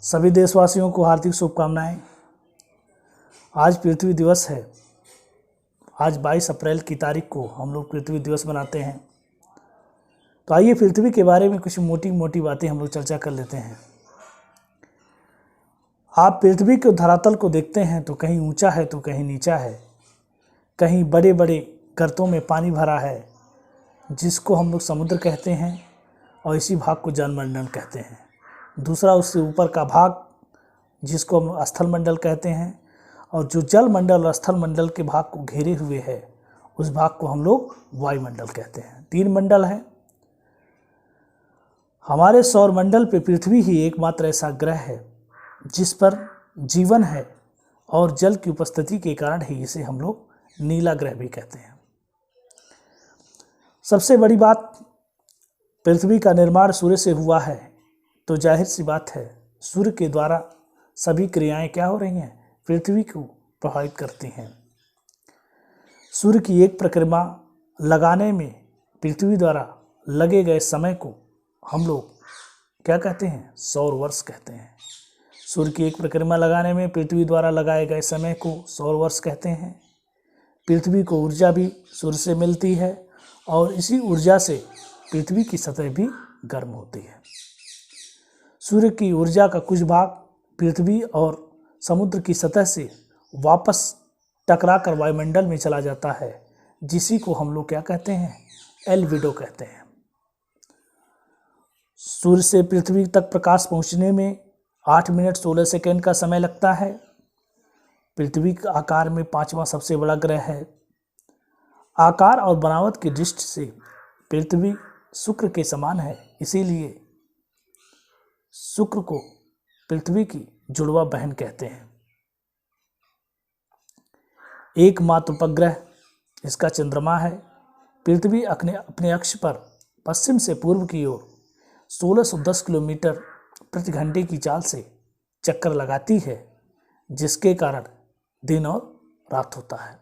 सभी देशवासियों को हार्दिक शुभकामनाएं। आज पृथ्वी दिवस है। आज 22 अप्रैल की तारीख को हम लोग पृथ्वी दिवस मनाते हैं। तो आइए पृथ्वी के बारे में कुछ मोटी मोटी बातें हम लोग चर्चा कर लेते हैं। आप पृथ्वी के धरातल को देखते हैं तो कहीं ऊंचा है तो कहीं नीचा है, कहीं बड़े बड़े गर्तों में पानी भरा है जिसको हम लोग समुद्र कहते हैं और इसी भाग को जलमंडल कहते हैं। दूसरा उससे ऊपर का भाग जिसको हम स्थल मंडल कहते हैं, और जो जल मंडल और स्थल मंडल के भाग को घेरे हुए है उस भाग को हम लोग वायुमंडल कहते हैं। 3 मंडल हैं। हमारे सौर मंडल पे पृथ्वी ही एकमात्र ऐसा ग्रह है जिस पर जीवन है और जल की उपस्थिति के कारण ही इसे हम लोग नीला ग्रह भी कहते हैं। सबसे बड़ी बात, पृथ्वी का निर्माण सूर्य से हुआ है तो जाहिर सी बात है सूर्य के द्वारा सभी क्रियाएं क्या हो रही हैं, पृथ्वी को प्रभावित करती हैं। सूर्य की एक परिक्रमा लगाने में पृथ्वी द्वारा लगे गए समय को हम लोग क्या कहते हैं, सौर वर्ष कहते हैं। सूर्य की एक परिक्रमा लगाने में पृथ्वी द्वारा लगाए गए समय को सौर वर्ष कहते हैं। पृथ्वी को ऊर्जा भी सूर्य से मिलती है और इसी ऊर्जा से पृथ्वी की सतह भी गर्म होती है। सूर्य की ऊर्जा का कुछ भाग पृथ्वी और समुद्र की सतह से वापस टकराकर वायुमंडल में चला जाता है, जिसी को हम लोग क्या कहते हैं, एल्बिडो कहते हैं। सूर्य से पृथ्वी तक प्रकाश पहुंचने में 8 मिनट 16 सेकंड का समय लगता है। पृथ्वी का आकार में 5वां सबसे बड़ा ग्रह है। आकार और बनावट की दृष्टि से पृथ्वी शुक्र के समान है, इसीलिए शुक्र को पृथ्वी की जुड़वा बहन कहते हैं। एकमात्र उपग्रह इसका चंद्रमा है। पृथ्वी अपने अक्ष पर पश्चिम से पूर्व की ओर 1610 किलोमीटर प्रति घंटे की चाल से चक्कर लगाती है, जिसके कारण दिन और रात होता है।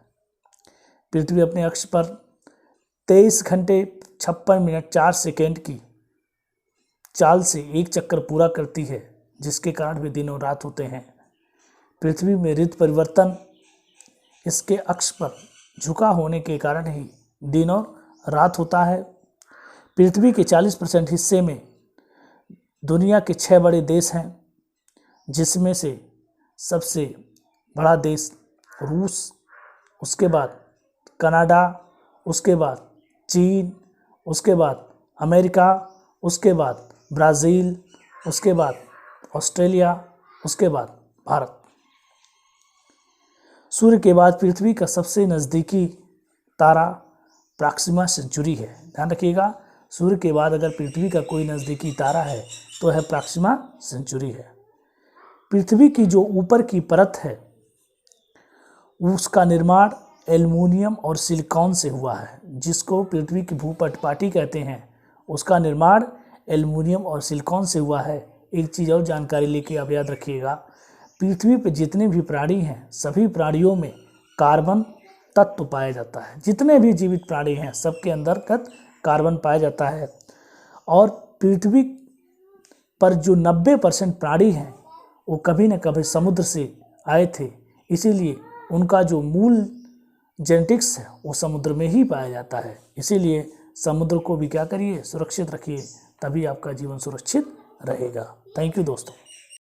पृथ्वी अपने अक्ष पर 23 घंटे 56 मिनट 4 सेकेंड की चाल से एक चक्कर पूरा करती है, जिसके कारण भी दिन और रात होते हैं। पृथ्वी में ऋतु परिवर्तन इसके अक्ष पर झुका होने के कारण ही दिन और रात होता है। पृथ्वी के 40% हिस्से में दुनिया के 6 बड़े देश हैं, जिसमें से सबसे बड़ा देश रूस, उसके बाद कनाडा, उसके बाद चीन, उसके बाद अमेरिका, उसके बाद ब्राज़ील, उसके बाद ऑस्ट्रेलिया, उसके बाद भारत। सूर्य के बाद पृथ्वी का सबसे नज़दीकी तारा प्रॉक्सिमा सेंचुरी है। ध्यान रखिएगा, सूर्य के बाद अगर पृथ्वी का कोई नज़दीकी तारा है तो है प्रॉक्सिमा सेंचुरी है। पृथ्वी की जो ऊपर की परत है उसका निर्माण एल्युमिनियम और सिलिकॉन से हुआ है, जिसको पृथ्वी की भूपटपाटी कहते हैं। उसका निर्माण एल्युमिनियम और सिलिकॉन से हुआ है। एक चीज़ और जानकारी लेके आप याद रखिएगा, पृथ्वी पे जितने भी प्राणी हैं सभी प्राणियों में कार्बन तत्व पाया जाता है। जितने भी जीवित प्राणी हैं सबके अंतर्गत कार्बन पाया जाता है। और पृथ्वी पर जो 90% प्राणी हैं वो कभी न कभी समुद्र से आए थे, इसीलिए उनका जो मूल जेनेटिक्स है वो समुद्र में ही पाया जाता है। इसीलिए समुद्र को भी क्या करिए, सुरक्षित रखिए, तभी आपका जीवन सुरक्षित रहेगा। थैंक यू दोस्तों।